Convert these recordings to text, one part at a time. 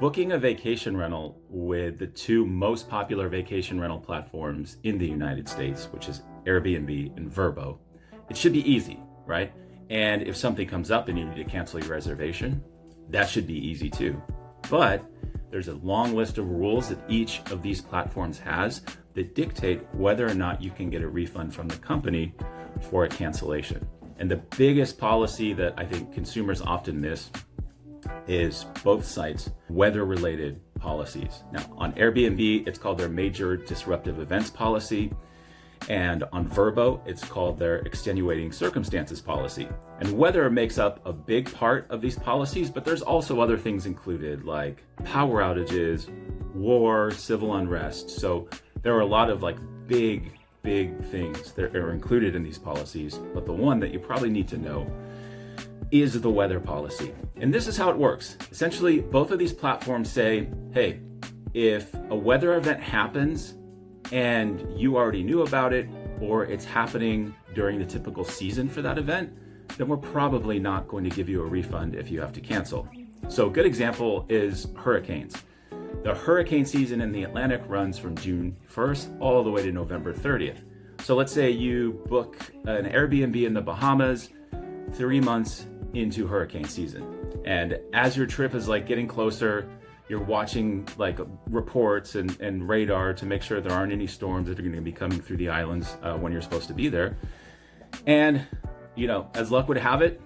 Booking a vacation rental with the two most popular vacation rental platforms in the United States, which is Airbnb and Vrbo, it should be easy, right? And if something comes up and you need to cancel your reservation, that should be easy too. But there's a long list of rules that each of these platforms has that dictate whether or not you can get a refund from the company for a cancellation. And the biggest policy that I think consumers often miss is both sites' weather-related policies. Now, on Airbnb, it's called their Major Disruptive Events Policy. And on Vrbo, it's called their Extenuating Circumstances Policy. And weather makes up a big part of these policies, but there's also other things included like power outages, war, civil unrest. So there are a lot of big things that are included in these policies. But the one that you probably need to know is the weather policy. And this is how it works. Essentially, both of these platforms say, hey, if a weather event happens and you already knew about it, or it's happening during the typical season for that event, then we're probably not going to give you a refund if you have to cancel. So a good example is hurricanes. The hurricane season in the Atlantic runs from June 1st all the way to November 30th. So let's say you book an Airbnb in the Bahamas 3 months into hurricane season. And as your trip is getting closer, you're watching reports and radar to make sure there aren't any storms that are going to be coming through the islands when you're supposed to be there. And, as luck would have it,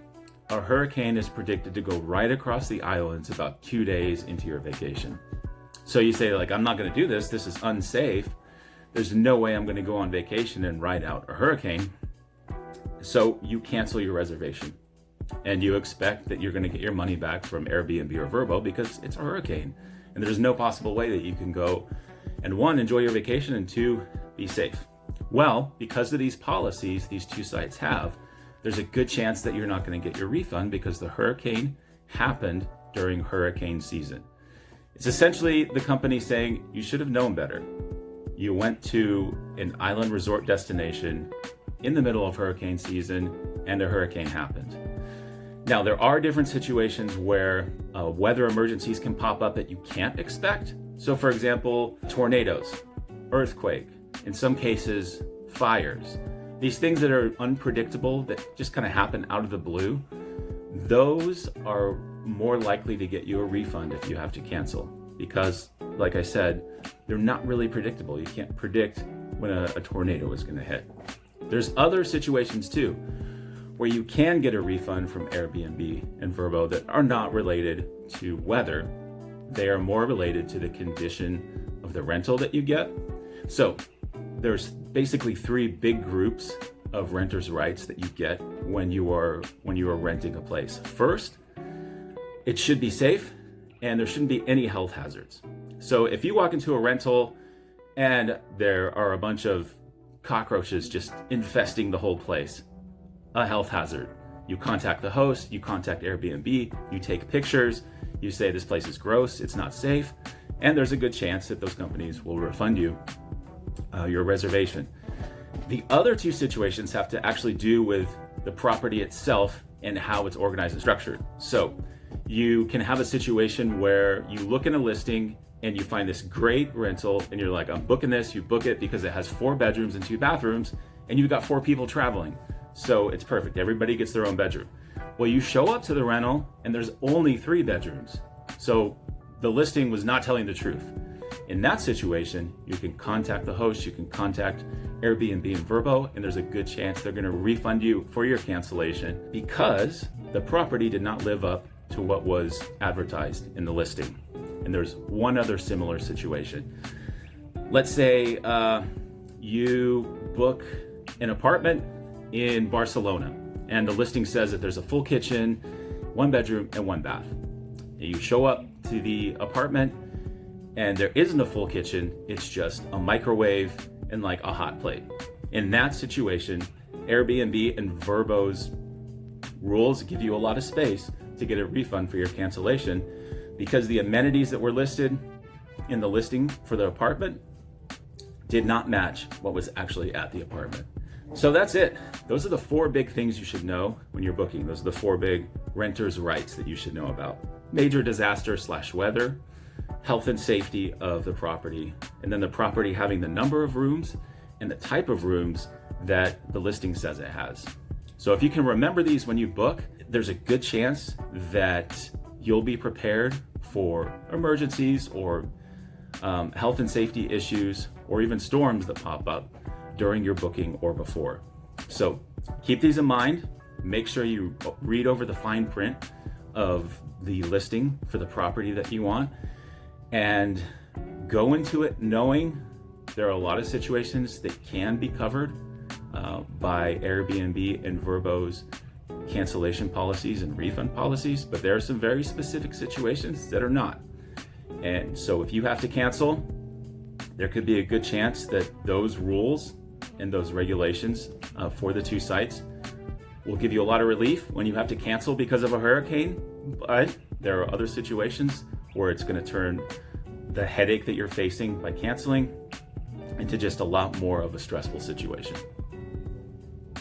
a hurricane is predicted to go right across the islands about 2 days into your vacation. So you say I'm not going to do this. This is unsafe. There's no way I'm going to go on vacation and ride out a hurricane. So you cancel your reservation. And you expect that you're going to get your money back from Airbnb or Vrbo because it's a hurricane. And there's no possible way that you can go and one, enjoy your vacation, and two, be safe. Well, because of these policies these two sites have, there's a good chance that you're not going to get your refund because the hurricane happened during hurricane season. It's essentially the company saying you should have known better. You went to an island resort destination in the middle of hurricane season and a hurricane happened. Now, there are different situations where weather emergencies can pop up that you can't expect. So, for example, tornadoes, earthquake, in some cases, fires. These things that are unpredictable, that just kind of happen out of the blue, those are more likely to get you a refund if you have to cancel. Because, like I said, they're not really predictable. You can't predict when a tornado is going to hit. There's other situations too, where you can get a refund from Airbnb and Vrbo that are not related to weather. They are more related to the condition of the rental that you get. So there's basically three big groups of renters' rights that you get when you are renting a place. First, it should be safe and there shouldn't be any health hazards. So if you walk into a rental and there are a bunch of cockroaches just infesting the whole place, a health hazard. You contact the host, you contact Airbnb, you take pictures, you say this place is gross, it's not safe, and there's a good chance that those companies will refund you your reservation. The other two situations have to actually do with the property itself and how it's organized and structured. So you can have a situation where you look in a listing and you find this great rental and you're like, I'm booking this, you book it because it has 4 bedrooms and 2 bathrooms and you've got 4 people traveling. So it's perfect. Everybody gets their own bedroom. Well, you show up to the rental and there's only 3 bedrooms. So the listing was not telling the truth. In that situation, you can contact the host, you can contact Airbnb and Vrbo, and there's a good chance they're going to refund you for your cancellation because the property did not live up to what was advertised in the listing. And there's one other similar situation. Let's say you book an apartment in Barcelona, and the listing says that there's a full kitchen, 1 bedroom, and 1 bath. You show up to the apartment, and there isn't a full kitchen, it's just a microwave and a hot plate. In that situation, Airbnb and Vrbo's rules give you a lot of space to get a refund for your cancellation because the amenities that were listed in the listing for the apartment did not match what was actually at the apartment. So that's it. Those are the 4 big things you should know when you're booking. Those are the 4 big renters' rights that you should know about. Major disaster / weather, health and safety of the property, and then the property having the number of rooms and the type of rooms that the listing says it has. So if you can remember these when you book, there's a good chance that you'll be prepared for emergencies or health and safety issues, or even storms that pop up during your booking or before. So keep these in mind. Make sure you read over the fine print of the listing for the property that you want, and go into it knowing there are a lot of situations that can be covered by Airbnb and Vrbo's cancellation policies and refund policies, but there are some very specific situations that are not. And so if you have to cancel, there could be a good chance that those rules and those regulations for the two sites will give you a lot of relief when you have to cancel because of a hurricane, but there are other situations where it's going to turn the headache that you're facing by canceling into just a lot more of a stressful situation.